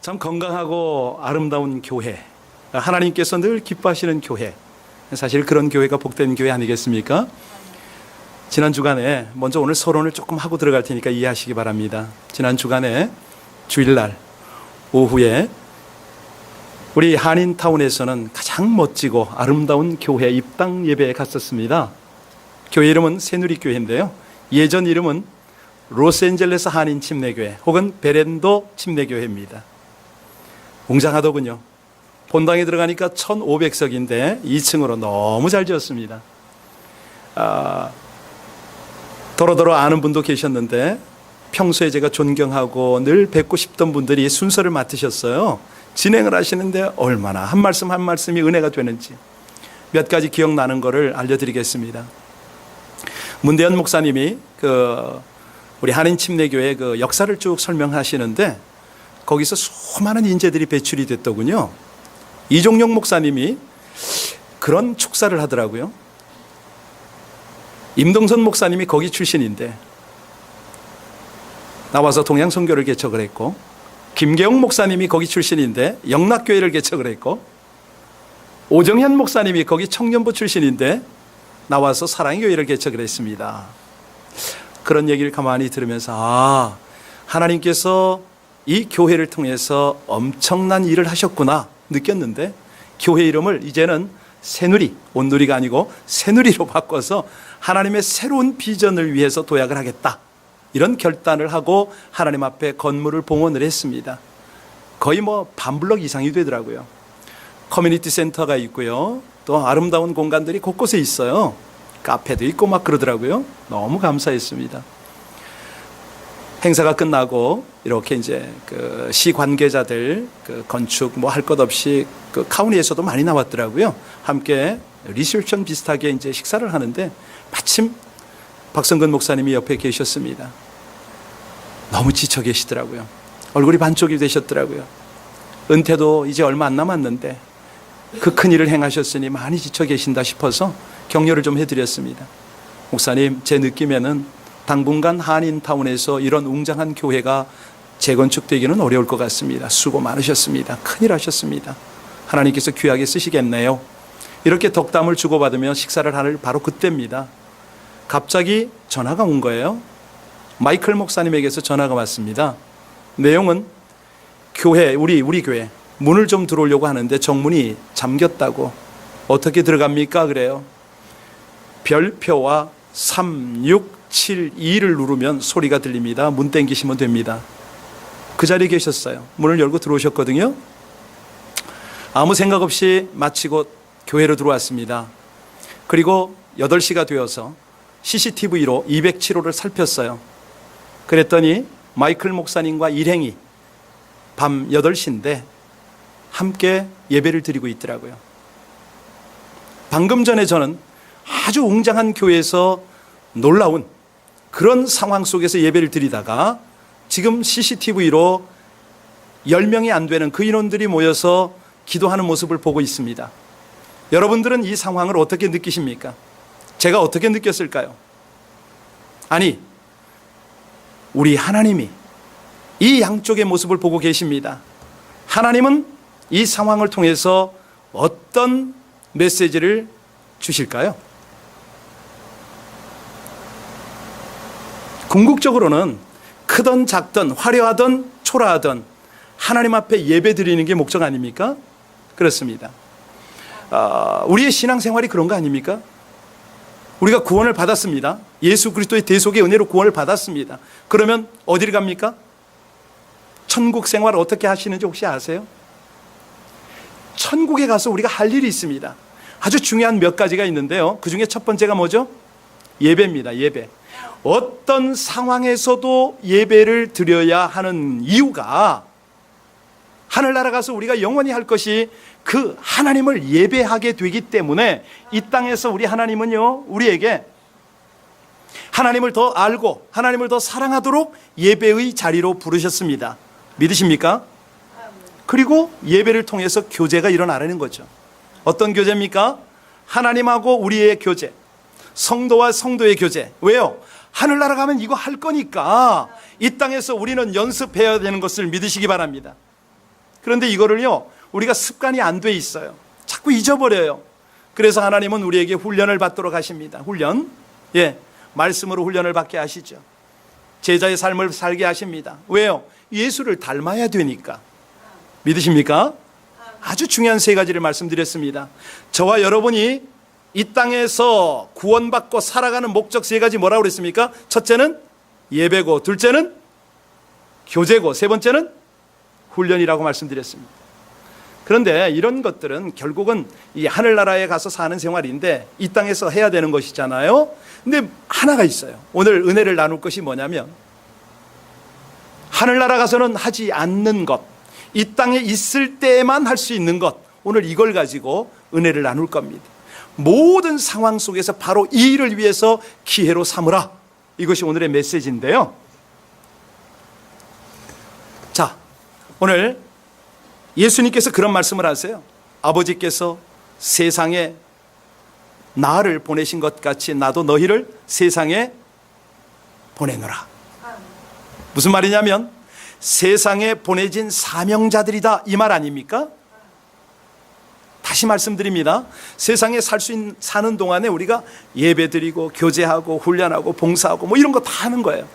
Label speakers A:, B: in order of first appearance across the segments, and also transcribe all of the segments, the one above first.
A: 참 건강하고 아름다운 교회, 하나님께서 늘 기뻐하시는 교회, 사실 그런 교회가 복된 교회 아니겠습니까? 지난 주간에 먼저 오늘 서론을 조금 하고 들어갈 테니까 이해하시기 바랍니다. 지난 주간에 주일날 오후에 우리 한인타운에서는 가장 멋지고 아름다운 교회 입당 예배에 갔었습니다. 교회 이름은 새누리교회인데요, 예전 이름은 로스앤젤레스 한인 침례교회 혹은 베렌도 침례교회입니다. 웅장하더군요. 본당에 들어가니까 1500석인데 2층으로 너무 잘 지었습니다. 더러더러 아는 분도 계셨는데 평소에 제가 존경하고 늘 뵙고 싶던 분들이 순서를 맡으셨어요. 진행을 하시는데 얼마나 한 말씀 한 말씀이 은혜가 되는지 몇 가지 기억나는 거를 알려드리겠습니다. 문대현 목사님이 우리 한인 침례교회 그 역사를 쭉 설명하시는데 거기서 수많은 인재들이 배출이 됐더군요. 이종용 목사님이 그런 축사를 하더라고요. 임동선 목사님이 거기 출신인데 나와서 동양선교를 개척을 했고, 김계영 목사님이 거기 출신인데 영락교회를 개척을 했고, 오정현 목사님이 거기 청년부 출신인데 나와서 사랑교회를 개척을 했습니다. 그런 얘기를 가만히 들으면서 하나님께서 이 교회를 통해서 엄청난 일을 하셨구나 느꼈는데, 교회 이름을 이제는 새누리, 온누리가 아니고 새누리로 바꿔서 하나님의 새로운 비전을 위해서 도약을 하겠다, 이런 결단을 하고 하나님 앞에 건물을 봉헌을 했습니다. 거의 반블럭 이상이 되더라고요. 커뮤니티 센터가 있고요, 또 아름다운 공간들이 곳곳에 있어요. 카페도 있고 막 그러더라고요. 너무 감사했습니다. 행사가 끝나고 이렇게 이제 시 관계자들 건축 할 것 없이 카운티에서도 많이 나왔더라고요. 함께 리셉션 비슷하게 이제 식사를 하는데 마침 박성근 목사님이 옆에 계셨습니다. 너무 지쳐 계시더라고요. 얼굴이 반쪽이 되셨더라고요. 은퇴도 이제 얼마 안 남았는데 그 큰 일을 행하셨으니 많이 지쳐 계신다 싶어서 격려를 좀 해드렸습니다. 목사님, 제 느낌에는 당분간 한인타운에서 이런 웅장한 교회가 재건축되기는 어려울 것 같습니다. 수고 많으셨습니다. 큰일 하셨습니다. 하나님께서 귀하게 쓰시겠네요. 이렇게 덕담을 주고받으며 식사를 하는 바로 그때입니다. 갑자기 전화가 온 거예요. 마이클 목사님에게서 전화가 왔습니다. 내용은 교회, 우리 교회 문을 좀 들어오려고 하는데 정문이 잠겼다고. 어떻게 들어갑니까? 그래요. 별표와 3672를 누르면 소리가 들립니다. 문 땡기시면 됩니다. 그 자리에 계셨어요. 문을 열고 들어오셨거든요. 아무 생각 없이 마치고 교회로 들어왔습니다. 그리고 8시가 되어서 CCTV로 207호를 살폈어요. 그랬더니 마이클 목사님과 일행이 밤 8시인데 함께 예배를 드리고 있더라고요. 방금 전에 저는 아주 웅장한 교회에서 놀라운 그런 상황 속에서 예배를 드리다가 지금 CCTV로 10명이 안 되는 그 인원들이 모여서 기도하는 모습을 보고 있습니다. 여러분들은 이 상황을 어떻게 느끼십니까? 제가 어떻게 느꼈을까요? 아니, 우리 하나님이 이 양쪽의 모습을 보고 계십니다. 하나님은 이 상황을 통해서 어떤 메시지를 주실까요? 궁극적으로는 크든 작든 화려하든 초라하든 하나님 앞에 예배 드리는 게 목적 아닙니까? 그렇습니다. 우리의 신앙생활이 그런 거 아닙니까? 우리가 구원을 받았습니다. 예수 그리스도의 대속의 은혜로 구원을 받았습니다. 그러면 어디를 갑니까? 천국 생활 어떻게 하시는지 혹시 아세요? 천국에 가서 우리가 할 일이 있습니다. 아주 중요한 몇 가지가 있는데요, 그 중에 첫 번째가 뭐죠? 예배입니다. 예배. 어떤 상황에서도 예배를 드려야 하는 이유가, 하늘나라 가서 우리가 영원히 할 것이 그 하나님을 예배하게 되기 때문에 이 땅에서 우리 하나님은요, 우리에게 하나님을 더 알고 하나님을 더 사랑하도록 예배의 자리로 부르셨습니다. 믿으십니까? 그리고 예배를 통해서 교제가 일어나는 거죠. 어떤 교제입니까? 하나님하고 우리의 교제, 성도와 성도의 교제. 왜요? 하늘나라 가면 이거 할 거니까 이 땅에서 우리는 연습해야 되는 것을 믿으시기 바랍니다. 그런데 이거를요, 우리가 습관이 안 돼 있어요. 자꾸 잊어버려요. 그래서 하나님은 우리에게 훈련을 받도록 하십니다. 훈련. 말씀으로 훈련을 받게 하시죠. 제자의 삶을 살게 하십니다. 왜요? 예수를 닮아야 되니까. 믿으십니까? 아주 중요한 세 가지를 말씀드렸습니다. 저와 여러분이 이 땅에서 구원받고 살아가는 목적 세 가지 뭐라고 그랬습니까? 첫째는 예배고, 둘째는 교제고, 세 번째는 훈련이라고 말씀드렸습니다. 그런데 이런 것들은 결국은 이 하늘나라에 가서 사는 생활인데 이 땅에서 해야 되는 것이잖아요. 근데 하나가 있어요. 오늘 은혜를 나눌 것이 뭐냐면, 하늘나라 가서는 하지 않는 것, 이 땅에 있을 때만 할 수 있는 것, 오늘 이걸 가지고 은혜를 나눌 겁니다. 모든 상황 속에서 바로 이 일을 위해서 기회로 삼으라. 이것이 오늘의 메시지인데요. 자, 오늘 예수님께서 그런 말씀을 하세요. 아버지께서 세상에 나를 보내신 것 같이 나도 너희를 세상에 보내노라. 무슨 말이냐면 세상에 보내진 사명자들이다, 이 말 아닙니까? 다시 말씀드립니다. 세상에 사는 동안에 우리가 예배드리고 교제하고 훈련하고 봉사하고 뭐 이런 거 다 하는 거예요.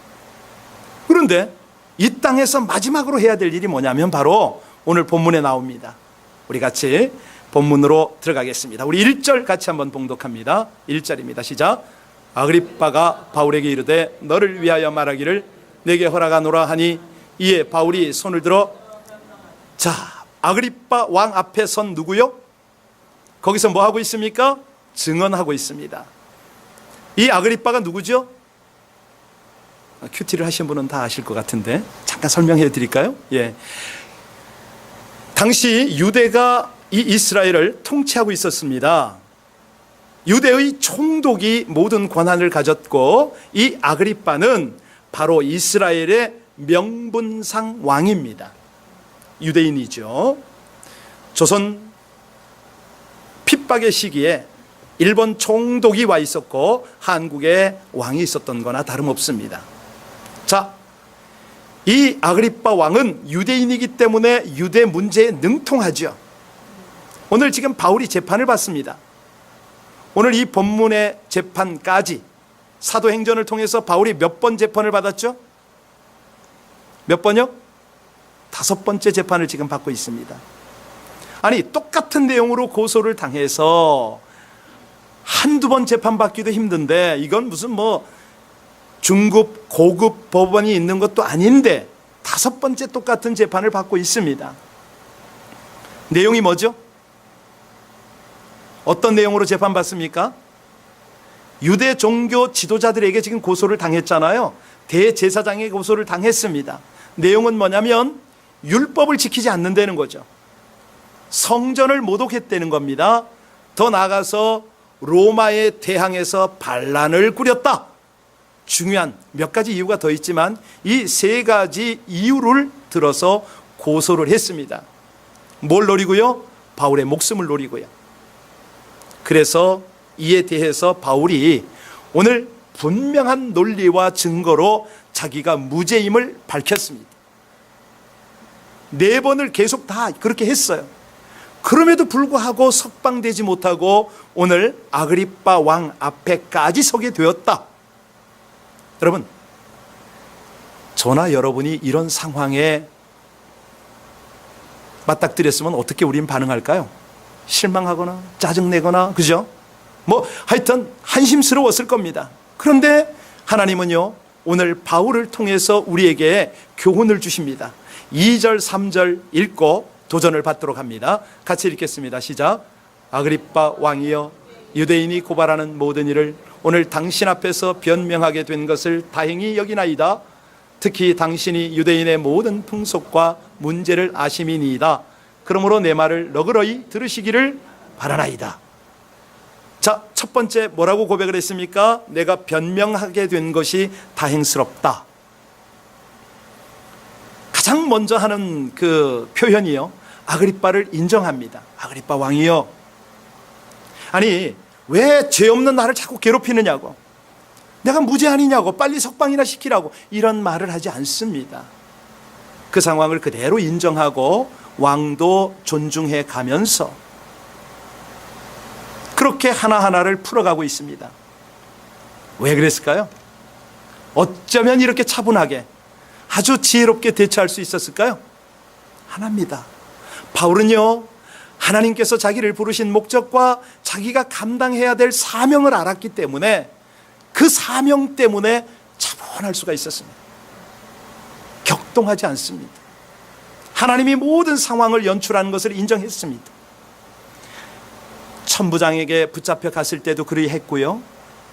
A: 그런데 이 땅에서 마지막으로 해야 될 일이 뭐냐면 바로 오늘 본문에 나옵니다. 우리 같이 본문으로 들어가겠습니다. 우리 1절 같이 한번 봉독합니다. 1절입니다. 시작. 아그리빠가 바울에게 이르되 너를 위하여 말하기를 내게 허락하노라 하니 이에 바울이 손을 들어, 자, 아그리빠 왕 앞에 선 누구요? 거기서 뭐 하고 있습니까? 증언하고 있습니다. 이 아그리빠가 누구죠? 큐티를 하신 분은 다 아실 것 같은데 잠깐 설명해 드릴까요? 당시 유대가 이 이스라엘을 통치하고 있었습니다. 유대의 총독이 모든 권한을 가졌고 이 아그리빠는 바로 이스라엘의 명분상 왕입니다. 유대인이죠. 조선 핍박의 시기에 일본 총독이 와 있었고 한국에 왕이 있었던 거나 다름없습니다. 자, 이 아그리빠 왕은 유대인이기 때문에 유대 문제에 능통하죠. 오늘 지금 바울이 재판을 받습니다. 오늘 이 본문의 재판까지 사도행전을 통해서 바울이 몇 번 재판을 받았죠? 몇 번요? 5번째 재판을 지금 받고 있습니다. 아니, 똑같은 내용으로 고소를 당해서 한두 번 재판받기도 힘든데 이건 무슨 뭐 중급, 고급 법원이 있는 것도 아닌데 5번째 똑같은 재판을 받고 있습니다. 내용이 뭐죠? 어떤 내용으로 재판받습니까? 유대 종교 지도자들에게 지금 고소를 당했잖아요. 대제사장에게 고소를 당했습니다. 내용은 뭐냐면 율법을 지키지 않는다는 거죠. 성전을 모독했다는 겁니다. 더 나아가서 로마에 대항해서 반란을 꾸렸다. 중요한 몇 가지 이유가 더 있지만 이 3가지 이유를 들어서 고소를 했습니다. 뭘 노리고요? 바울의 목숨을 노리고요. 그래서 이에 대해서 바울이 오늘 분명한 논리와 증거로 자기가 무죄임을 밝혔습니다. 4번을 계속 다 그렇게 했어요. 그럼에도 불구하고 석방되지 못하고 오늘 아그리빠 왕 앞에까지 서게 되었다. 여러분, 저나 여러분이 이런 상황에 맞닥뜨렸으면 어떻게 우리는 반응할까요? 실망하거나 짜증내거나, 그죠? 뭐 하여튼 한심스러웠을 겁니다. 그런데 하나님은요, 오늘 바울을 통해서 우리에게 교훈을 주십니다. 2절 3절 읽고 도전을 받도록 합니다. 같이 읽겠습니다. 시작. 아그리빠 왕이여, 유대인이 고발하는 모든 일을 오늘 당신 앞에서 변명하게 된 것을 다행히 여기나이다. 특히 당신이 유대인의 모든 풍속과 문제를 아심이니이다. 그러므로 내 말을 너그러이 들으시기를 바라나이다. 자, 첫 번째 뭐라고 고백을 했습니까? 내가 변명하게 된 것이 다행스럽다. 가장 먼저 하는 그 표현이요, 아그리빠를 인정합니다. 아그리빠 왕이요, 아니 왜 죄 없는 나를 자꾸 괴롭히느냐고, 내가 무죄 아니냐고, 빨리 석방이나 시키라고 이런 말을 하지 않습니다. 그 상황을 그대로 인정하고 왕도 존중해 가면서 그렇게 하나하나를 풀어가고 있습니다. 왜 그랬을까요? 어쩌면 이렇게 차분하게 아주 지혜롭게 대처할 수 있었을까요? 하나입니다. 바울은요, 하나님께서 자기를 부르신 목적과 자기가 감당해야 될 사명을 알았기 때문에 그 사명 때문에 차분할 수가 있었습니다. 격동하지 않습니다. 하나님이 모든 상황을 연출하는 것을 인정했습니다. 천부장에게 붙잡혀 갔을 때도 그리했고요,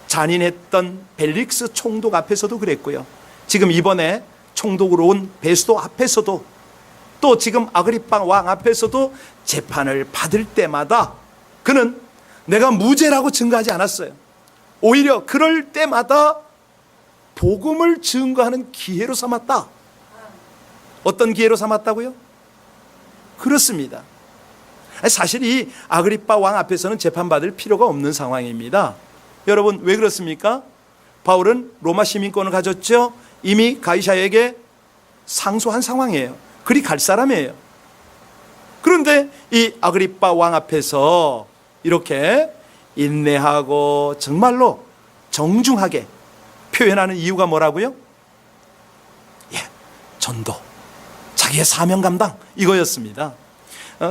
A: 잔인했던 벨릭스 총독 앞에서도 그랬고요, 지금 이번에 총독으로 온 베스도 앞에서도, 또 지금 아그리빠 왕 앞에서도 재판을 받을 때마다 그는 내가 무죄라고 증거하지 않았어요. 오히려 그럴 때마다 복음을 증거하는 기회로 삼았다. 어떤 기회로 삼았다고요? 그렇습니다. 사실 이 아그리빠 왕 앞에서는 재판받을 필요가 없는 상황입니다. 여러분, 왜 그렇습니까? 바울은 로마 시민권을 가졌죠. 이미 가이사에게 상소한 상황이에요. 그리 갈 사람이에요. 그런데 이 아그리빠 왕 앞에서 이렇게 인내하고 정말로 정중하게 표현하는 이유가 뭐라고요? 전도, 자기의 사명 감당, 이거였습니다.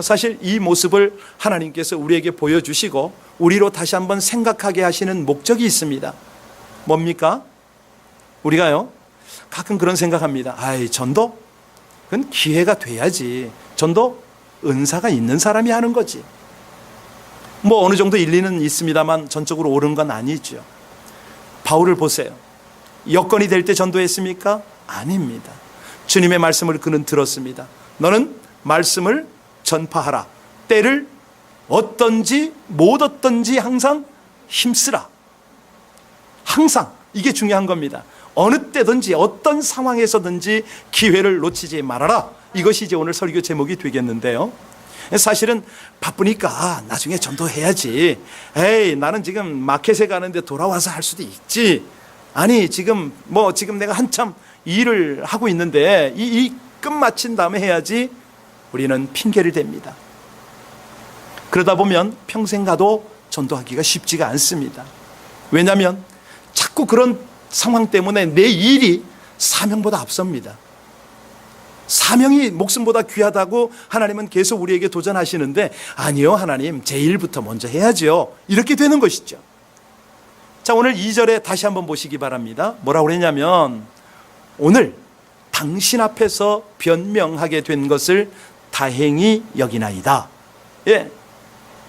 A: 사실 이 모습을 하나님께서 우리에게 보여주시고 우리로 다시 한번 생각하게 하시는 목적이 있습니다. 뭡니까? 우리가요, 가끔 그런 생각합니다. 전도? 그건 기회가 돼야지. 전도 은사가 있는 사람이 하는 거지. 뭐 어느 정도 일리는 있습니다만 전적으로 옳은 건 아니죠. 바울을 보세요. 여건이 될 때 전도했습니까? 아닙니다. 주님의 말씀을 그는 들었습니다. 너는 말씀을 전파하라. 때를 어떤지 못 어떤지 항상 힘쓰라. 항상 이게 중요한 겁니다. 어느 때든지 어떤 상황에서든지 기회를 놓치지 말아라. 이것이 이제 오늘 설교 제목이 되겠는데요, 사실은 바쁘니까 나중에 전도해야지. 나는 지금 마켓에 가는데 돌아와서 할 수도 있지. 아니 지금 내가 한참 일을 하고 있는데 이 끝마친 다음에 해야지. 우리는 핑계를 댑니다. 그러다 보면 평생 가도 전도하기가 쉽지가 않습니다. 왜냐하면 자꾸 그런 상황 때문에 내 일이 사명보다 앞섭니다. 사명이 목숨보다 귀하다고 하나님은 계속 우리에게 도전하시는데, 아니요, 하나님 제 일부터 먼저 해야죠. 이렇게 되는 것이죠. 자, 오늘 2절에 다시 한번 보시기 바랍니다. 뭐라고 그랬냐면, 오늘 당신 앞에서 변명하게 된 것을 다행히 여기나이다.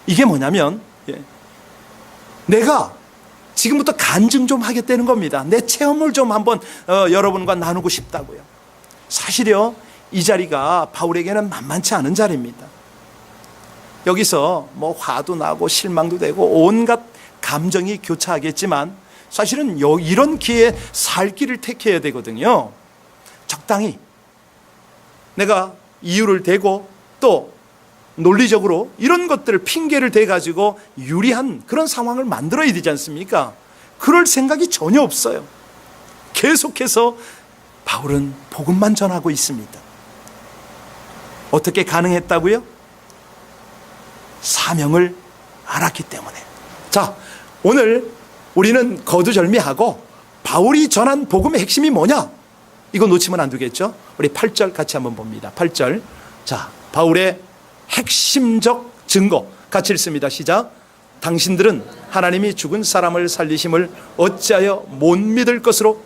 A: 이게 뭐냐면, 내가 지금부터 간증 좀 하겠다는 겁니다. 내 체험을 좀 한번 여러분과 나누고 싶다고요. 사실요, 이 자리가 바울에게는 만만치 않은 자리입니다. 여기서 뭐 화도 나고 실망도 되고 온갖 감정이 교차하겠지만, 사실은 이런 기회에 살 길을 택해야 되거든요. 적당히 내가 이유를 대고 또 논리적으로 이런 것들을 핑계를 대가지고 유리한 그런 상황을 만들어야 되지 않습니까? 그럴 생각이 전혀 없어요. 계속해서 바울은 복음만 전하고 있습니다. 어떻게 가능했다고요? 사명을 알았기 때문에. 자, 오늘 우리는 거두절미하고 바울이 전한 복음의 핵심이 뭐냐? 이거 놓치면 안 되겠죠? 우리 8절 같이 한번 봅니다. 8절. 자, 바울의 핵심적 증거 같이 읽습니다. 시작. 당신들은 하나님이 죽은 사람을 살리심을 어찌하여 못 믿을 것으로.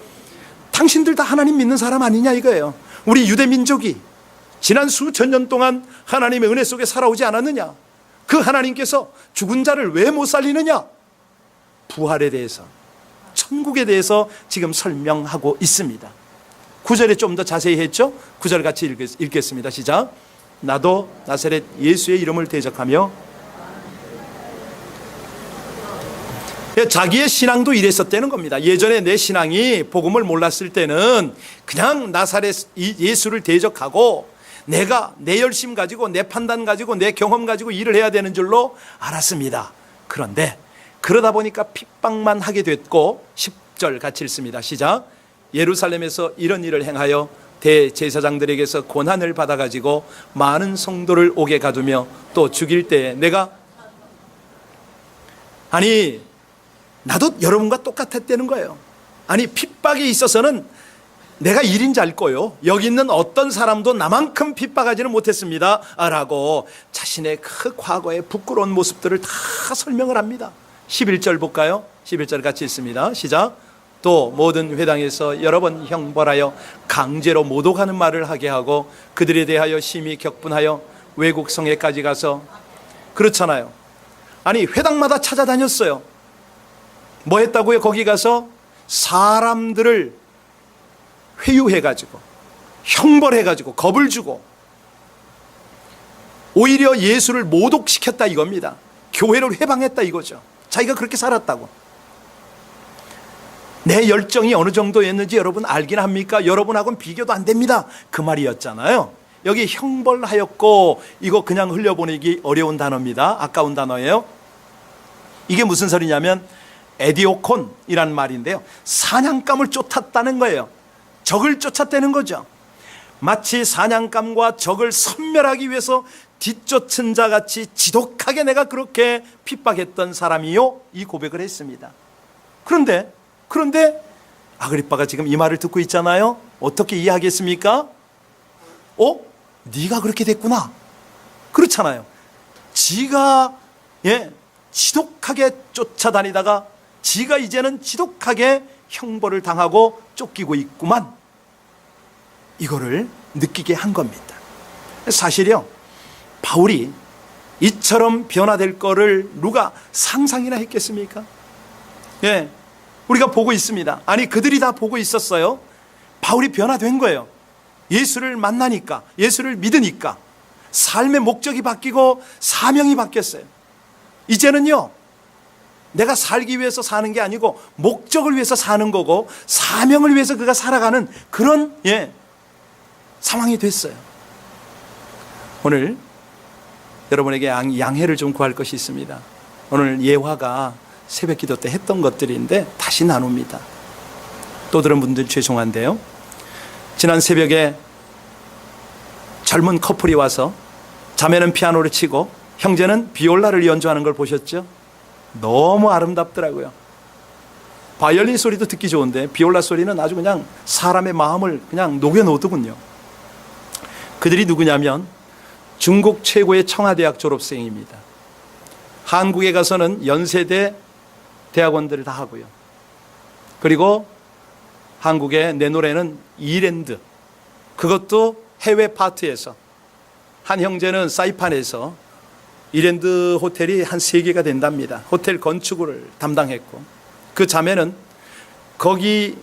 A: 당신들 다 하나님 믿는 사람 아니냐 이거예요. 우리 유대 민족이 지난 수천 년 동안 하나님의 은혜 속에 살아오지 않았느냐? 그 하나님께서 죽은 자를 왜 못 살리느냐? 부활에 대해서, 천국에 대해서 지금 설명하고 있습니다. 9절에 좀 더 자세히 했죠? 9절 같이 읽겠습니다. 시작. 나도 나사렛 예수의 이름을 대적하며. 자기의 신앙도 이랬었다는 겁니다. 예전에 내 신앙이 복음을 몰랐을 때는 그냥 나사렛 예수를 대적하고 내가 내 열심 가지고 내 판단 가지고 내 경험 가지고 일을 해야 되는 줄로 알았습니다. 그런데 그러다 보니까 핍박만 하게 됐고, 10절 같이 읽습니다. 시작. 예루살렘에서 이런 일을 행하여 대제사장들에게서 권한을 받아가지고 많은 성도를 옥에 가두며 또 죽일 때에 내가 아니 나도 여러분과 똑같았다는 거예요. 아니 핍박에 있어서는 내가 1인 잘 거요. 여기 있는 어떤 사람도 나만큼 핍박하지는 못했습니다 라고 자신의 그 과거의 부끄러운 모습들을 다 설명을 합니다. 11절 볼까요? 11절 같이 읽습니다. 시작. 또 모든 회당에서 여러 번 형벌하여 강제로 모독하는 말을 하게 하고 그들에 대하여 심히 격분하여 외국 성에까지 가서 그렇잖아요. 아니 회당마다 찾아다녔어요. 뭐 했다고요? 거기 가서 사람들을 회유해가지고 형벌해가지고 겁을 주고 오히려 예수를 모독시켰다 이겁니다. 교회를 회방했다 이거죠. 자기가 그렇게 살았다고. 내 열정이 어느 정도였는지 여러분 알긴 합니까? 여러분하고는 비교도 안 됩니다. 그 말이었잖아요. 여기 형벌하였고 이거 그냥 흘려보내기 어려운 단어입니다. 아까운 단어예요. 이게 무슨 소리냐면 에디오콘이라는 말인데요. 사냥감을 쫓았다는 거예요. 적을 쫓았다는 거죠. 마치 사냥감과 적을 섬멸하기 위해서 뒤쫓은 자 같이 지독하게 내가 그렇게 핍박했던 사람이요 이 고백을 했습니다. 그런데 아그리빠가 지금 이 말을 듣고 있잖아요. 어떻게 이해하겠습니까? 네가 그렇게 됐구나. 그렇잖아요. 지가 지독하게 쫓아다니다가 지가 이제는 지독하게 형벌을 당하고 쫓기고 있구만. 이거를 느끼게 한 겁니다. 사실요, 바울이 이처럼 변화될 거를 누가 상상이나 했겠습니까? 우리가 보고 있습니다. 아니 그들이 다 보고 있었어요. 바울이 변화된 거예요. 예수를 만나니까, 예수를 믿으니까 삶의 목적이 바뀌고 사명이 바뀌었어요. 이제는요, 내가 살기 위해서 사는 게 아니고 목적을 위해서 사는 거고 사명을 위해서 그가 살아가는 그런 상황이 됐어요. 오늘 여러분에게 양해를 좀 구할 것이 있습니다. 오늘 예화가 새벽 기도 때 했던 것들인데 다시 나눕니다. 또 들은 분들 죄송한데요, 지난 새벽에 젊은 커플이 와서 자매는 피아노를 치고 형제는 비올라를 연주하는 걸 보셨죠? 너무 아름답더라고요. 바이올린 소리도 듣기 좋은데 비올라 소리는 아주 그냥 사람의 마음을 그냥 녹여놓더군요. 그들이 누구냐면 중국 최고의 청와대학 졸업생입니다. 한국에 가서는 연세대 대학원들을 다 하고요. 그리고 한국에 내 노래는 이랜드, 그것도 해외 파트에서, 한 형제는 사이판에서 이랜드 호텔이 한 3개가 된답니다. 호텔 건축을 담당했고, 그 자매는 거기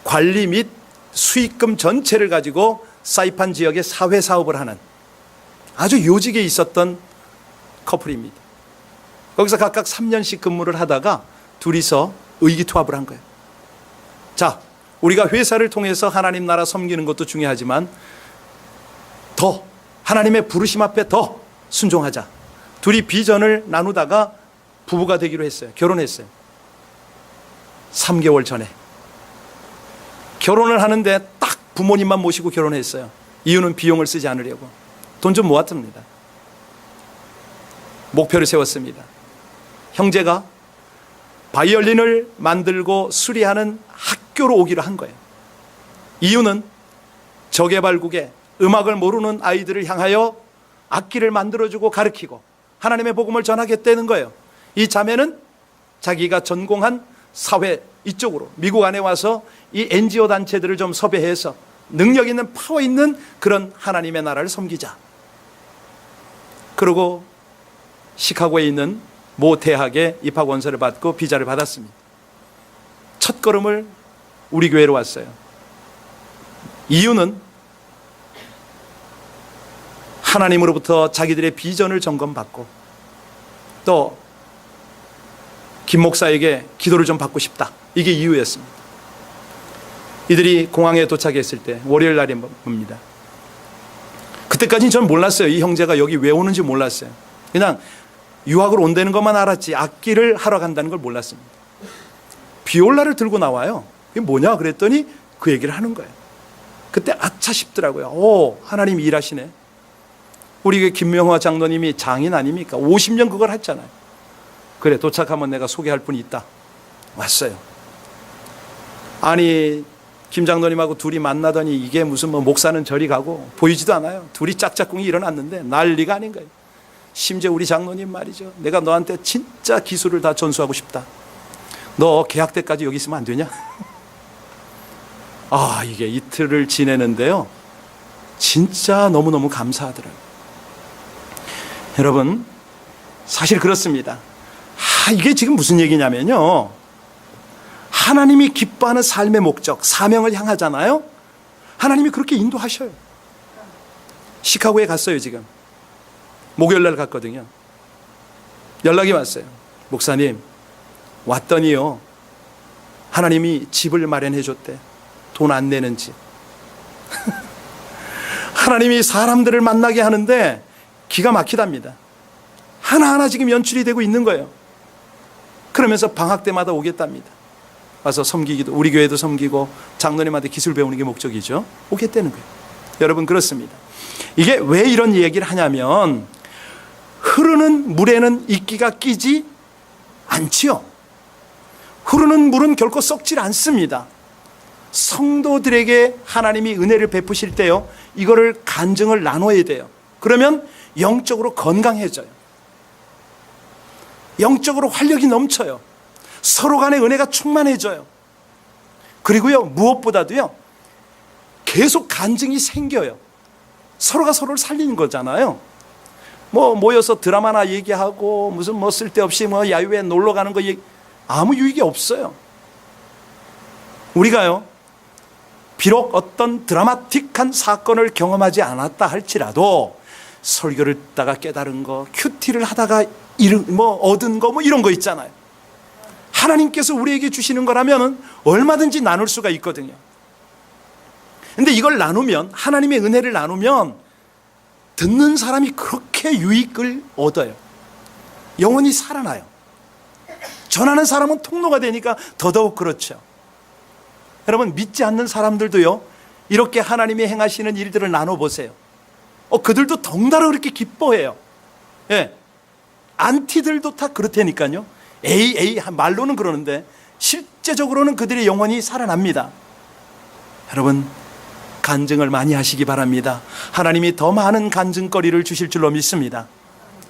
A: 관리 및 수익금 전체를 가지고 사이판 지역에 사회 사업을 하는 아주 요직에 있었던 커플입니다. 거기서 각각 3년씩 근무를 하다가 둘이서 의기투합을 한 거예요. 자, 우리가 회사를 통해서 하나님 나라 섬기는 것도 중요하지만 더 하나님의 부르심 앞에 더 순종하자. 둘이 비전을 나누다가 부부가 되기로 했어요. 결혼했어요. 3개월 전에 결혼을 하는데 딱 부모님만 모시고 결혼했어요. 이유는 비용을 쓰지 않으려고. 돈 좀 모았답니다. 목표를 세웠습니다. 형제가 바이올린을 만들고 수리하는 학교로 오기로 한 거예요. 이유는 저개발국에 음악을 모르는 아이들을 향하여 악기를 만들어주고 가르치고 하나님의 복음을 전하겠다는 거예요. 이 자매는 자기가 전공한 사회 이쪽으로 미국 안에 와서 이 NGO 단체들을 좀 섭외해서 능력 있는 파워 있는 그런 하나님의 나라를 섬기자. 그리고 시카고에 있는 모 대학에 입학 원서를 받고 비자를 받았습니다. 첫 걸음을 우리 교회로 왔어요. 이유는 하나님으로부터 자기들의 비전을 점검받고 또 김 목사에게 기도를 좀 받고 싶다. 이게 이유였습니다. 이들이 공항에 도착했을 때 월요일 날입니다. 그때까지는 저는 몰랐어요. 이 형제가 여기 왜 오는지 몰랐어요. 그냥 유학을 온다는 것만 알았지 악기를 하러 간다는 걸 몰랐습니다. 비올라를 들고 나와요. 이게 뭐냐 그랬더니 그 얘기를 하는 거예요. 그때 아차 싶더라고요. 오, 하나님이 일하시네. 우리 김명화 장로님이 장인 아닙니까? 50년 그걸 했잖아요. 그래, 도착하면 내가 소개할 분이 있다. 왔어요. 아니, 김 장로님하고 둘이 만나더니 이게 무슨 뭐 목사는 저리 가고 보이지도 않아요. 둘이 짝짝꿍이 일어났는데 난리가 아닌 거예요. 심지어 우리 장로님 말이죠. 내가 너한테 진짜 기술을 다 전수하고 싶다. 너 계약 때까지 여기 있으면 안 되냐? 아, 이게 이틀을 지내는데요. 진짜 너무너무 감사하더라고요. 여러분, 사실 그렇습니다. 이게 지금 무슨 얘기냐면요. 하나님이 기뻐하는 삶의 목적, 사명을 향하잖아요. 하나님이 그렇게 인도하셔요. 시카고에 갔어요, 지금. 목요일 날 갔거든요. 연락이 왔어요. 목사님, 왔더니요. 하나님이 집을 마련해 줬대. 돈 안 내는 집. 하나님이 사람들을 만나게 하는데 기가 막히답니다. 하나하나 지금 연출이 되고 있는 거예요. 그러면서 방학 때마다 오겠답니다. 와서 섬기기도, 우리 교회도 섬기고 장로님한테 기술 배우는 게 목적이죠. 오겠다는 거예요. 여러분, 그렇습니다. 이게 왜 이런 얘기를 하냐면 흐르는 물에는 이끼가 끼지 않지요. 흐르는 물은 결코 썩질 않습니다. 성도들에게 하나님이 은혜를 베푸실 때요, 이거를 간증을 나눠야 돼요. 그러면 영적으로 건강해져요. 영적으로 활력이 넘쳐요. 서로 간의 은혜가 충만해져요. 그리고요, 무엇보다도요, 계속 간증이 생겨요. 서로가 서로를 살리는 거잖아요. 뭐 모여서 드라마나 얘기하고 무슨 뭐 쓸데없이 뭐 야유회 놀러 가는 거 아무 유익이 없어요. 우리가요, 비록 어떤 드라마틱한 사건을 경험하지 않았다 할지라도 설교를 듣다가 깨달은 거, 큐티를 하다가 뭐 얻은 거, 뭐 이런 거 있잖아요. 하나님께서 우리에게 주시는 거라면 얼마든지 나눌 수가 있거든요. 근데 이걸 나누면, 하나님의 은혜를 나누면 듣는 사람이 그렇게 유익을 얻어요. 영혼이 살아나요. 전하는 사람은 통로가 되니까 더더욱 그렇죠. 여러분, 믿지 않는 사람들도요, 이렇게 하나님이 행하시는 일들을 나눠보세요. 그들도 덩달아 그렇게 기뻐해요. 예. 안티들도 다 그렇다니까요. 에이 말로는 그러는데 실제적으로는 그들의 영혼이 살아납니다. 여러분, 간증을 많이 하시기 바랍니다. 하나님이 더 많은 간증거리를 주실 줄로 믿습니다.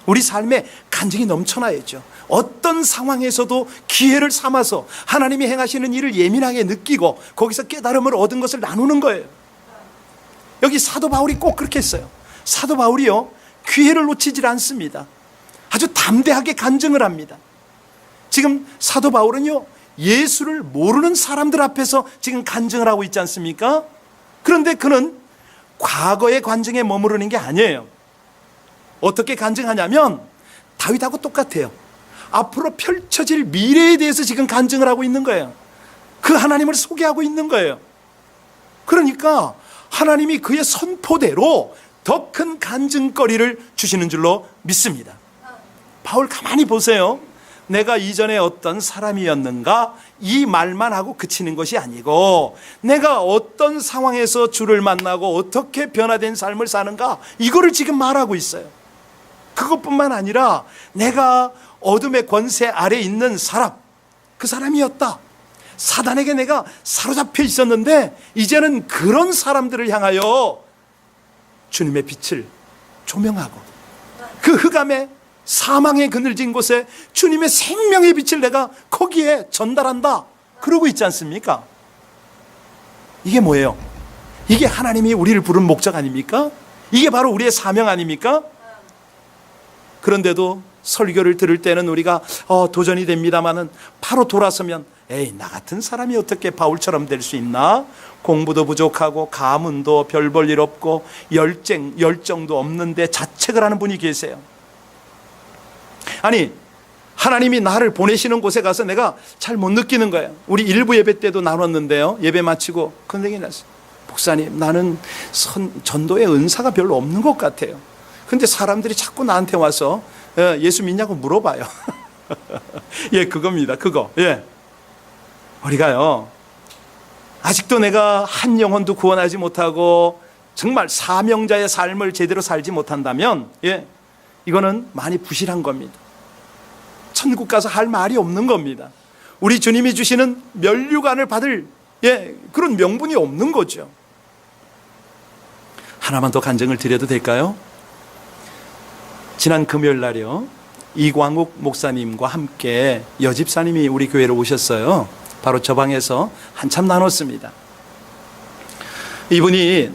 A: 우리 삶에 간증이 넘쳐나야죠. 어떤 상황에서도 기회를 삼아서 하나님이 행하시는 일을 예민하게 느끼고 거기서 깨달음을 얻은 것을 나누는 거예요. 여기 사도 바울이 꼭 그렇게 했어요. 사도 바울이요, 기회를 놓치질 않습니다. 아주 담대하게 간증을 합니다. 지금 사도 바울은요, 예수를 모르는 사람들 앞에서 지금 간증을 하고 있지 않습니까? 그런데 그는 과거의 간증에 머무르는 게 아니에요. 어떻게 간증하냐면 다윗하고 똑같아요. 앞으로 펼쳐질 미래에 대해서 지금 간증을 하고 있는 거예요. 그 하나님을 소개하고 있는 거예요. 그러니까 하나님이 그의 선포대로 더 큰 간증거리를 주시는 줄로 믿습니다. 바울 가만히 보세요. 내가 이전에 어떤 사람이었는가, 이 말만 하고 그치는 것이 아니고 내가 어떤 상황에서 주를 만나고 어떻게 변화된 삶을 사는가, 이거를 지금 말하고 있어요. 그것뿐만 아니라 내가 어둠의 권세 아래 있는 사람, 그 사람이었다. 사단에게 내가 사로잡혀 있었는데 이제는 그런 사람들을 향하여 주님의 빛을 조명하고 그 흑암에 사망의 그늘진 곳에 주님의 생명의 빛을 내가 거기에 전달한다. 그러고 있지 않습니까? 이게 뭐예요? 이게 하나님이 우리를 부른 목적 아닙니까? 이게 바로 우리의 사명 아닙니까? 그런데도 설교를 들을 때는 우리가 도전이 됩니다마는 바로 돌아서면 에이, 나 같은 사람이 어떻게 바울처럼 될 수 있나? 공부도 부족하고 가문도 별 볼 일 없고 열정도 없는데 자책을 하는 분이 계세요. 아니, 하나님이 나를 보내시는 곳에 가서 내가 잘 못 느끼는 거예요. 우리 일부 예배 때도 나눴는데요, 예배 마치고 그런 얘기 났어요. 목사님, 나는 전도의 은사가 별로 없는 것 같아요. 근데 사람들이 자꾸 나한테 와서 예수 믿냐고 물어봐요. 예, 그겁니다. 그거. 예. 우리가요, 아직도 내가 한 영혼도 구원하지 못하고 정말 사명자의 삶을 제대로 살지 못한다면, 이거는 많이 부실한 겁니다. 천국 가서 할 말이 없는 겁니다. 우리 주님이 주시는 면류관을 받을 그런 명분이 없는 거죠. 하나만 더 간증을 드려도 될까요? 지난 금요일 날이요, 이광욱 목사님과 함께 여집사님이 우리 교회로 오셨어요. 바로 저 방에서 한참 나눴습니다. 이분이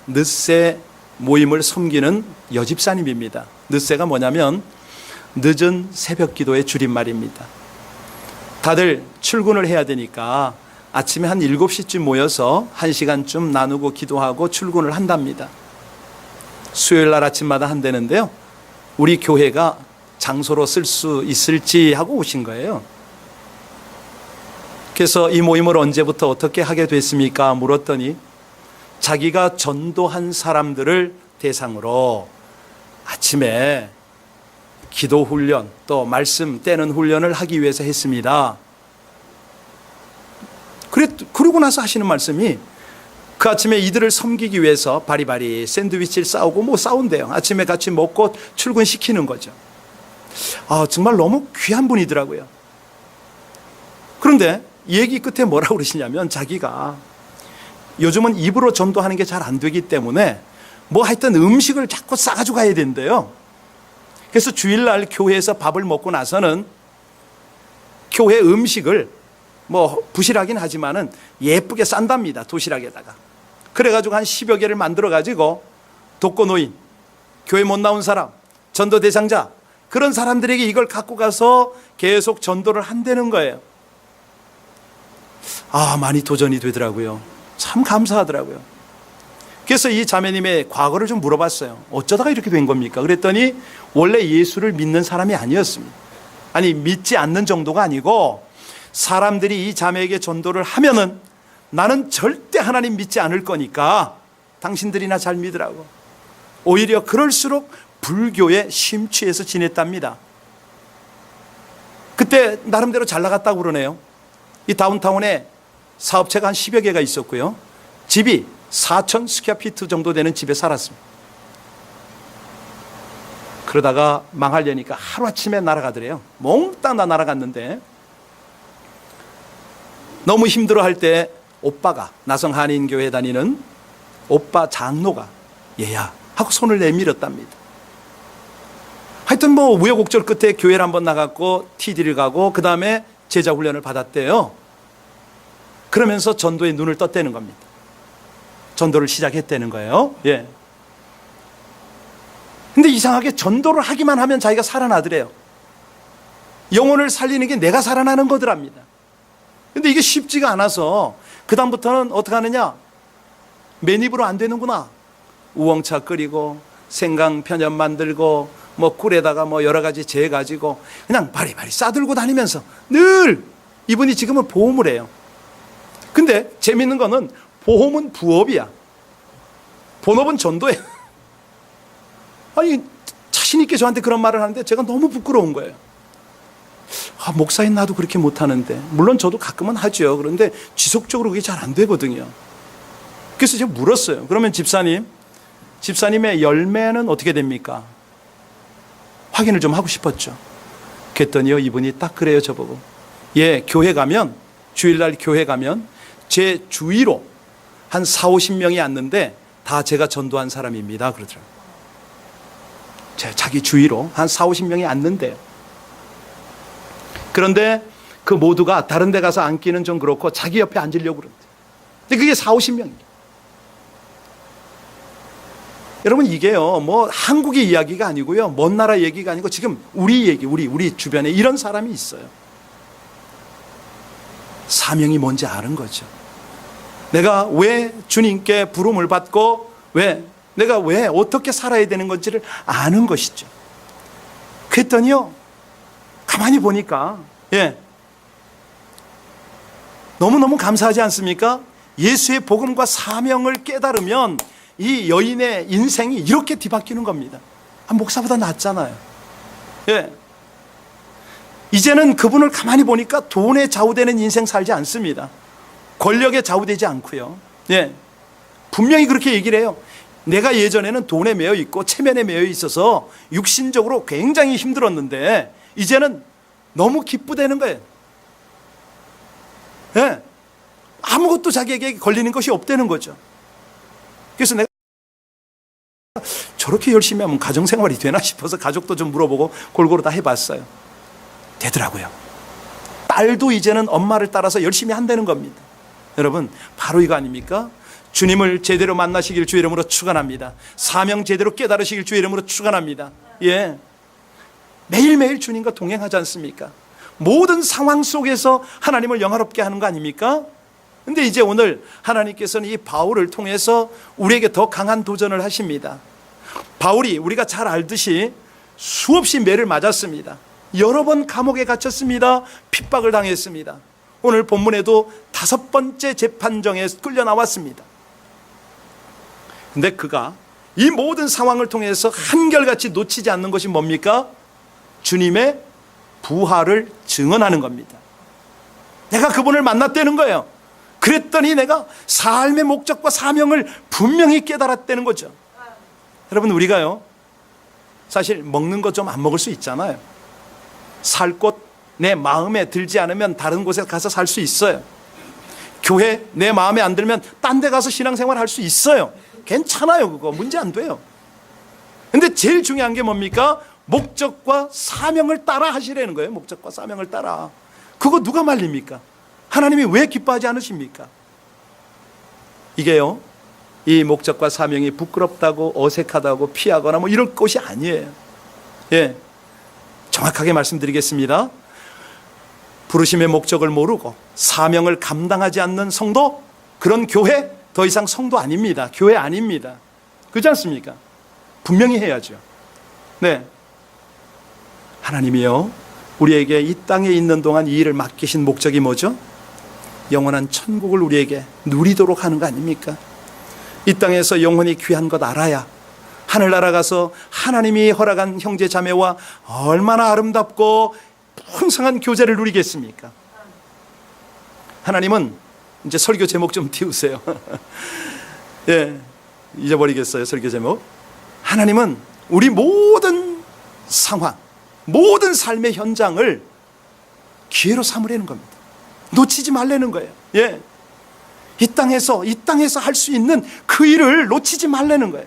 A: 늦새 모임을 섬기는 여집사님입니다. 늦새가 뭐냐면 늦은 새벽 기도의 줄임말입니다. 다들 출근을 해야 되니까 아침에 한 7시쯤 모여서 1시간쯤 나누고 기도하고 출근을 한답니다. 수요일 날 아침마다 한다는데요, 우리 교회가 장소로 쓸 수 있을지 하고 오신 거예요. 그래서 이 모임을 언제부터 어떻게 하게 됐습니까? 물었더니 자기가 전도한 사람들을 대상으로 아침에 기도 훈련, 또 말씀 떼는 훈련을 하기 위해서 했습니다. 그러고 나서 하시는 말씀이, 그 아침에 이들을 섬기기 위해서 바리바리 샌드위치를 싸우고 싸운대요. 아침에 같이 먹고 출근시키는 거죠. 정말 너무 귀한 분이더라고요. 그런데 얘기 끝에 뭐라고 그러시냐면, 자기가 요즘은 입으로 전도하는 게 잘 안 되기 때문에 하여튼 음식을 자꾸 싸가지고 가야 된대요. 그래서 주일날 교회에서 밥을 먹고 나서는 교회 음식을 부실하긴 하지만은 예쁘게 싼답니다. 도시락에다가. 그래가지고 한 10여 개를 만들어가지고 독거노인, 교회 못 나온 사람, 전도 대상자, 그런 사람들에게 이걸 갖고 가서 계속 전도를 한다는 거예요. 많이 도전이 되더라고요. 참 감사하더라고요. 그래서 이 자매님의 과거를 좀 물어봤어요. 어쩌다가 이렇게 된 겁니까? 그랬더니 원래 예수를 믿는 사람이 아니었습니다. 아니, 믿지 않는 정도가 아니고, 사람들이 이 자매에게 전도를 하면은 나는 절대 하나님 믿지 않을 거니까 당신들이나 잘 믿으라고. 오히려 그럴수록 불교에 심취해서 지냈답니다. 그때 나름대로 잘 나갔다고 그러네요. 이 다운타운에 사업체가 한 10여 개가 있었고요. 집이 4,000 스퀘어피트 정도 되는 집에 살았습니다. 그러다가 망하려니까 하루아침에 날아가더래요. 몽땅 다 날아갔는데, 너무 힘들어할 때 오빠가, 나성 한인교회 다니는 오빠 장로가 얘야 하고 손을 내밀었답니다. 하여튼 우여곡절 끝에 교회를 한번 나갔고 TD를 가고 그 다음에 제자 훈련을 받았대요. 그러면서 전도에 눈을 떴다는 겁니다. 전도를 시작했다는 거예요. 근데 이상하게 전도를 하기만 하면 자기가 살아나더래요. 영혼을 살리는 게 내가 살아나는 거더랍니다. 근데 이게 쉽지가 않아서 그 다음부터는 어떻게 하느냐, 맨입으로 안 되는구나. 우엉차 끓이고 생강 편엽 만들고 꿀에다가 여러 가지 재 가지고 그냥 바리바리 싸들고 다니면서 늘 이분이 지금은 보험을 해요. 근데 재밌는 거는 보험은 부업이야, 본업은 전도예요. 아니, 자신 있게 저한테 그런 말을 하는데 제가 너무 부끄러운 거예요. 목사인 나도 그렇게 못하는데, 물론 저도 가끔은 하죠. 그런데 지속적으로 그게 잘 안 되거든요. 그래서 제가 물었어요. 그러면 집사님의 열매는 어떻게 됩니까? 확인을 좀 하고 싶었죠. 그랬더니요, 이분이 딱 그래요, 저보고. 교회 가면, 주일날 교회 가면 제 주위로 한 40-50명이 앉는데 다 제가 전도한 사람입니다, 그러더라고요. 자기 주위로 한 40-50명이 앉는데요. 그런데 그 모두가 다른 데 가서 앉기는 좀 그렇고 자기 옆에 앉으려고 그러는데, 근데 그게 40-50명이에요. 여러분, 이게요, 한국의 이야기가 아니고요, 먼 나라 얘기가 아니고 지금 우리 얘기, 우리 주변에 이런 사람이 있어요. 사명이 뭔지 아는 거죠. 내가 왜 주님께 부름을 받고 내가 왜 어떻게 살아야 되는 건지를 아는 것이죠. 그랬더니요, 가만히 보니까 너무너무 감사하지 않습니까? 예수의 복음과 사명을 깨달으면 이 여인의 인생이 이렇게 뒤바뀌는 겁니다. 목사보다 낫잖아요. 이제는 그분을 가만히 보니까 돈에 좌우되는 인생 살지 않습니다. 권력에 좌우되지 않고요. 예. 분명히 그렇게 얘기를 해요. 내가 예전에는 돈에 매여 있고 체면에 매여 있어서 육신적으로 굉장히 힘들었는데 이제는 너무 기쁘다는 거예요. 예. 아무것도 자기에게 걸리는 것이 없다는 거죠. 그래서 내가 저렇게 열심히 하면 가정생활이 되나 싶어서 가족도 좀 물어보고 골고루 다 해봤어요. 되더라고요. 딸도 이제는 엄마를 따라서 열심히 한다는 겁니다. 여러분, 바로 이거 아닙니까? 주님을 제대로 만나시길 주의 이름으로 축원합니다. 사명 제대로 깨달으시길 주의 이름으로 축원합니다. 예, 매일매일 주님과 동행하지 않습니까? 모든 상황 속에서 하나님을 영화롭게 하는 거 아닙니까? 근데 이제 오늘 하나님께서는 이 바울을 통해서 우리에게 더 강한 도전을 하십니다. 바울이 우리가 잘 알듯이 수없이 매를 맞았습니다. 여러 번 감옥에 갇혔습니다. 핍박을 당했습니다. 오늘 본문에도 5번째 재판정에 끌려 나왔습니다. 근데 그가 이 모든 상황을 통해서 한결같이 놓치지 않는 것이 뭡니까? 주님의 부활을 증언하는 겁니다. 내가 그분을 만났다는 거예요. 그랬더니 내가 삶의 목적과 사명을 분명히 깨달았다는 거죠. 여러분, 우리가요, 사실 먹는 것 좀 안 먹을 수 있잖아요. 살 곳 내 마음에 들지 않으면 다른 곳에 가서 살 수 있어요. 교회 내 마음에 안 들면 딴 데 가서 신앙생활 할 수 있어요. 괜찮아요. 그거 문제 안 돼요. 근데 제일 중요한 게 뭡니까? 목적과 사명을 따라 하시라는 거예요. 목적과 사명을 따라. 그거 누가 말립니까? 하나님이 왜 기뻐하지 않으십니까? 이게요, 이 목적과 사명이 부끄럽다고 어색하다고 피하거나 뭐 이럴 것이 아니에요. 예, 정확하게 말씀드리겠습니다. 부르심의 목적을 모르고 사명을 감당하지 않는 성도, 그런 교회 더 이상 성도 아닙니다. 교회 아닙니다. 그렇지 않습니까? 분명히 해야죠. 네, 하나님이요, 우리에게 이 땅에 있는 동안 이 일을 맡기신 목적이 뭐죠? 영원한 천국을 우리에게 누리도록 하는 거 아닙니까? 이 땅에서 영원히 귀한 것 알아야 하늘나라 가서 하나님이 허락한 형제 자매와 얼마나 아름답고 풍성한 교제를 누리겠습니까? 하나님은, 이제 설교 제목 좀 띄우세요. 예, 잊어버리겠어요, 설교 제목. 하나님은 우리 모든 상황, 모든 삶의 현장을 기회로 삼으려는 겁니다. 놓치지 말라는 거예요. 예, 이 땅에서 할 수 있는 그 일을 놓치지 말라는 거예요.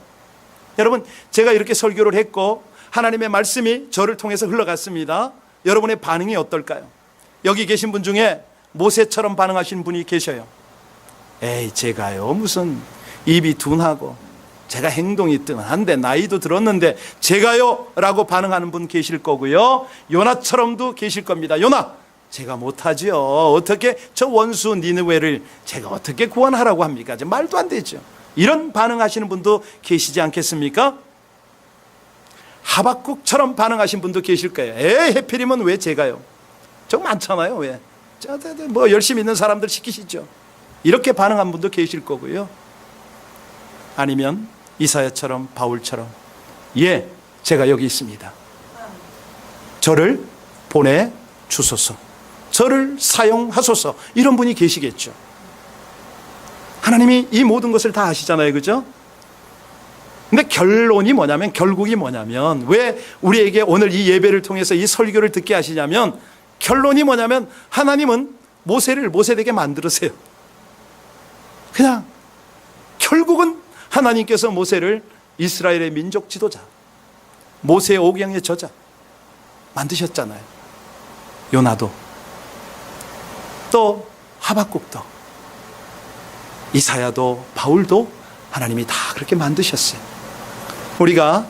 A: 여러분, 제가 이렇게 설교를 했고 하나님의 말씀이 저를 통해서 흘러갔습니다. 여러분의 반응이 어떨까요? 여기 계신 분 중에 모세처럼 반응하시는 분이 계셔요. 에이, 제가요, 무슨 입이 둔하고 제가 행동이 뜸한데 나이도 들었는데 제가요? 라고 반응하는 분 계실 거고요, 요나처럼도 계실 겁니다. 요나, 제가 못하지요. 어떻게 저 원수 니느웨를 제가 어떻게 구원하라고 합니까? 말도 안 되죠. 이런 반응하시는 분도 계시지 않겠습니까? 하박국처럼 반응하신 분도 계실 거예요. 해필이면 왜 제가요? 정 많잖아요. 왜? 뭐 열심히 있는 사람들 시키시죠. 이렇게 반응한 분도 계실 거고요. 아니면 이사야처럼, 바울처럼, 예, 제가 여기 있습니다. 저를 보내주소서, 저를 사용하소서, 이런 분이 계시겠죠. 하나님이 이 모든 것을 다 아시잖아요. 그죠? 근데 결론이 뭐냐면, 결국이 뭐냐면, 왜 우리에게 오늘 이 예배를 통해서 이 설교를 듣게 하시냐면, 결론이 뭐냐면, 하나님은 모세를 모세되게 만들으세요. 그냥 결국은 하나님께서 모세를 이스라엘의 민족 지도자, 모세의 오경의 저자 만드셨잖아요. 요나도, 또 하박국도, 이사야도, 바울도 하나님이 다 그렇게 만드셨어요. 우리가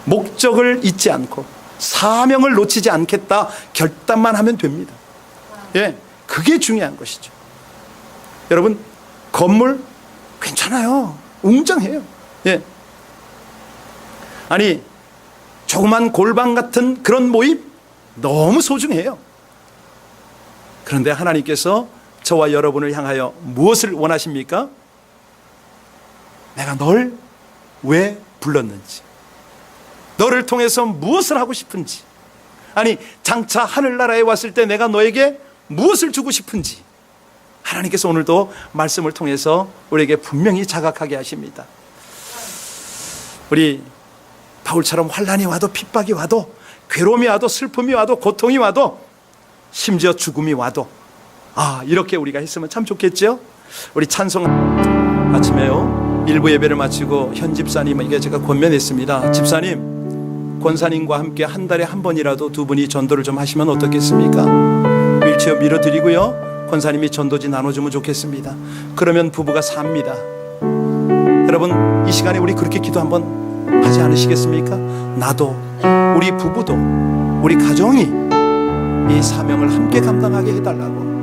A: 목적을 잊지 않고 사명을 놓치지 않겠다 결단만 하면 됩니다. 예, 그게 중요한 것이죠. 여러분, 건물 괜찮아요. 웅장해요. 예. 아니, 조그만 골방 같은 그런 모임 너무 소중해요. 그런데 하나님께서 저와 여러분을 향하여 무엇을 원하십니까? 내가 널 왜 불렀는지, 너를 통해서 무엇을 하고 싶은지, 아니 장차 하늘나라에 왔을 때 내가 너에게 무엇을 주고 싶은지 하나님께서 오늘도 말씀을 통해서 우리에게 분명히 자각하게 하십니다. 우리 바울처럼 환난이 와도 핍박이 와도 괴로움이 와도 슬픔이 와도 고통이 와도 심지어 죽음이 와도 이렇게 우리가 했으면 참 좋겠죠. 우리 찬송 아침에요 일부 예배를 마치고 현 집사님에게 제가 권면했습니다. 집사님, 권사님과 함께 한 달에 한 번이라도 두 분이 전도를 좀 하시면 어떻겠습니까? 휠체어 밀어드리고요 권사님이 전도지 나눠주면 좋겠습니다. 그러면 부부가 삽니다. 여러분, 이 시간에 우리 그렇게 기도 한번 하지 않으시겠습니까? 나도, 우리 부부도, 우리 가정이 이 사명을 함께 감당하게 해달라고.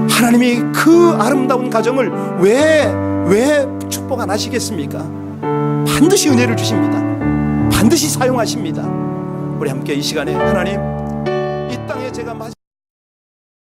A: 하나님이 그 아름다운 가정을 왜 축복 안 하시겠습니까? 반드시 은혜를 주십니다. 반드시 사용하십니다. 우리 함께 이 시간에 하나님, 이 땅에 제가